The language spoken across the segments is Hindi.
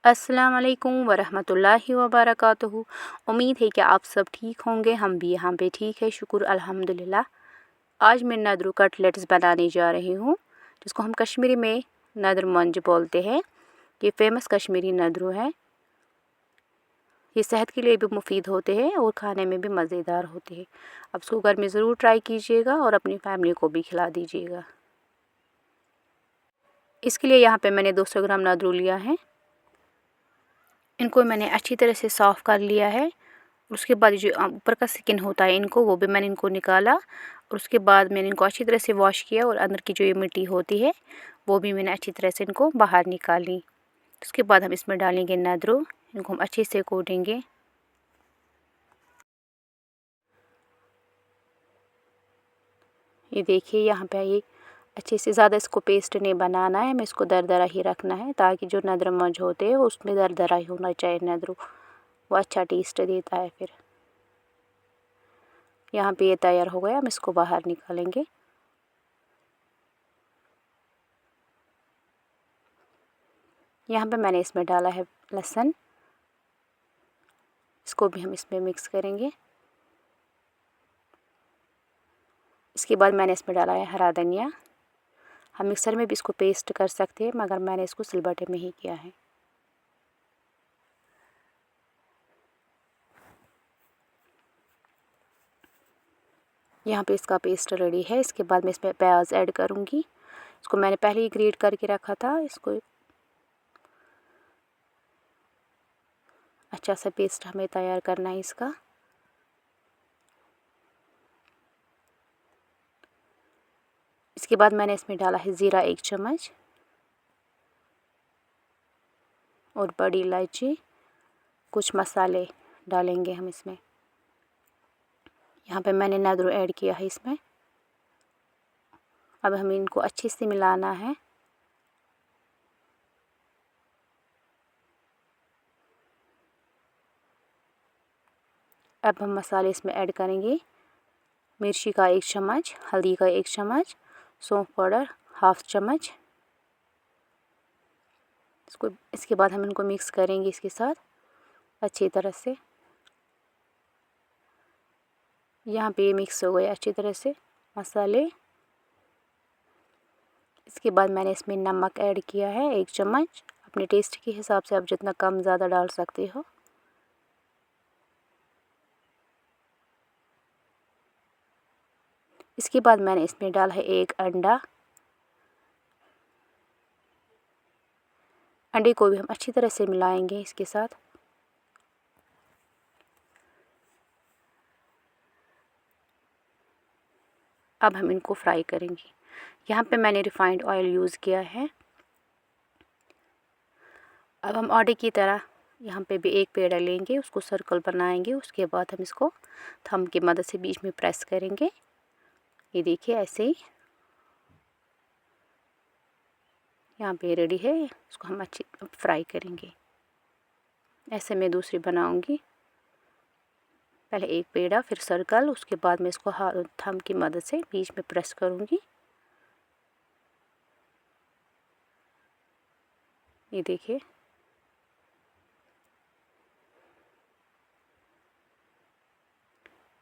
अस्सलाम वालेकुम वरहमतुल्लाहि वबरकातुहू। उम्मीद है कि आप सब ठीक होंगे। हम भी यहाँ पे ठीक है, शुक्र अल्हम्दुलिल्लाह। आज मैं नदरू कटलेट्स बनाने जा रही हूँ, जिसको हम कश्मीरी में नदर मंज बोलते हैं। ये फेमस कश्मीरी नदरू है। ये सेहत के लिए भी मुफीद होते हैं और खाने में भी मज़ेदार होते हैं। आप इसको घर में ज़रूर ट्राई कीजिएगा और अपनी फैमिली को भी खिला दीजिएगा। इसके लिए यहाँ पे मैंने 200 ग्राम नदरू लिया है। इनको मैंने अच्छी तरह से साफ़ कर लिया है। उसके बाद जो ऊपर का स्किन होता है वो भी मैंने इनको निकाला और उसके बाद मैंने इनको अच्छी तरह से वॉश किया और अंदर की जो ये मिट्टी होती है वो भी मैंने अच्छी तरह से इनको बाहर निकाली। उसके बाद हम इसमें डालेंगे नदरू। इनको हम अच्छे से कूटेंगे। ये देखिए यहाँ पे ये अच्छे से, ज़्यादा इसको पेस्ट नहीं बनाना है, हमें इसको दरदरा ही रखना है ताकि जो नदर मौज होते हैं उसमें दरदरा ही होना चाहिए नदरू, वो अच्छा टेस्ट देता है। फिर यहाँ पे ये तैयार हो गया, हम इसको बाहर निकालेंगे। यहाँ पे मैंने इसमें डाला है लहसुन, इसको भी हम इसमें मिक्स करेंगे। इसके बाद मैंने इसमें डाला है हरा धनिया। हम मिक्सर में भी इसको पेस्ट कर सकते हैं, मगर मैंने इसको सिलबट्टे में ही किया है। यहाँ पे इसका पेस्ट रेडी है। इसके बाद मैं इसमें प्याज ऐड करूँगी। इसको मैंने पहले ही ग्रेट करके रखा था। इसको अच्छा सा पेस्ट हमें तैयार करना है इसका। इसके बाद मैंने इसमें डाला है ज़ीरा 1 चम्मच और बड़ी इलायची। कुछ मसाले डालेंगे हम इसमें। यहाँ पे मैंने नदरू ऐड किया है इसमें। अब हमें इनको अच्छे से मिलाना है। अब हम मसाले इसमें ऐड करेंगे। मिर्ची का 1 चम्मच, हल्दी का 1 चम्मच, सौंफ पाउडर हाफ चम्मच। इसके बाद हम इनको मिक्स करेंगे इसके साथ अच्छी तरह से। यहाँ पे ये मिक्स हो गए अच्छी तरह से मसाले। इसके बाद मैंने इसमें नमक ऐड किया है 1 चम्मच। अपने टेस्ट के हिसाब से आप जितना कम ज़्यादा डाल सकते हो। इसके बाद मैंने इसमें डाला है 1 अंडा। अंडे को भी हम अच्छी तरह से मिलाएंगे इसके साथ। अब हम इनको फ्राई करेंगे। यहाँ पे मैंने रिफाइंड ऑयल यूज़ किया है। अब हम आटे की तरह यहाँ पे भी एक पेड़ा लेंगे, उसको सर्कल बनाएंगे। उसके बाद हम इसको थंब की मदद से बीच में प्रेस करेंगे। ये देखिए ऐसे ही यहाँ पे रेडी है। इसको हम अच्छी फ्राई करेंगे। ऐसे मैं दूसरी बनाऊंगी। पहले एक पेड़ा, फिर सर्कल, उसके बाद मैं इसको थंब की मदद से बीच में प्रेस करूंगी। ये देखिए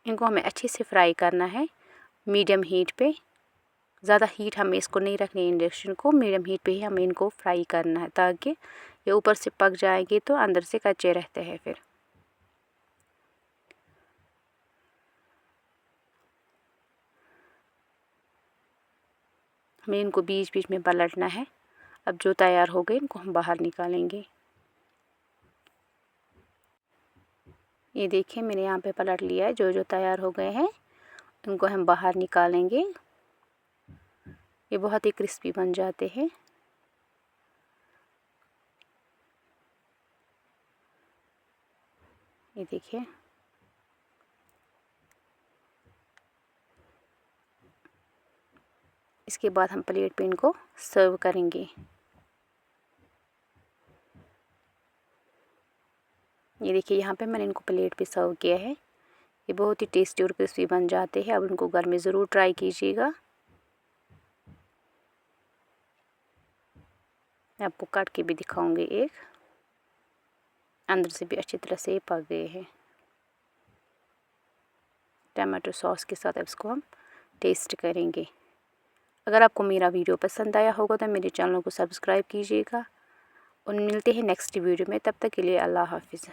इनको हमें अच्छे से फ्राई करना है मीडियम हीट पे। ज़्यादा हीट हमें इसको नहीं रखनी है, इंडक्शन को मीडियम हीट पे ही हमें इनको फ्राई करना है ताकि ये ऊपर से पक जाएंगे तो अंदर से कच्चे रहते हैं। फिर हमें इनको बीच बीच में पलटना है। अब जो तैयार हो गए इनको हम बाहर निकालेंगे। ये देखिए मैंने यहाँ पे पलट लिया है। जो जो तैयार हो गए हैं इनको हम बाहर निकालेंगे। ये बहुत ही क्रिस्पी बन जाते हैं। ये देखिए इसके बाद हम प्लेट पे इनको सर्व करेंगे। ये देखिए यहाँ पे मैंने इनको प्लेट पे सर्व किया है। ये बहुत ही टेस्टी और क्रिस्पी बन जाते हैं। अब इनको घर में ज़रूर ट्राई कीजिएगा। मैं आपको काट के भी दिखाऊंगी एक। अंदर से भी अच्छी तरह से पक गए हैं। टमाटो सॉस के साथ अब इसको हम टेस्ट करेंगे। अगर आपको मेरा वीडियो पसंद आया होगा तो मेरे चैनल को सब्सक्राइब कीजिएगा और मिलते हैं नेक्स्ट वीडियो में। तब तक के लिए अल्लाह हाफ़िज़।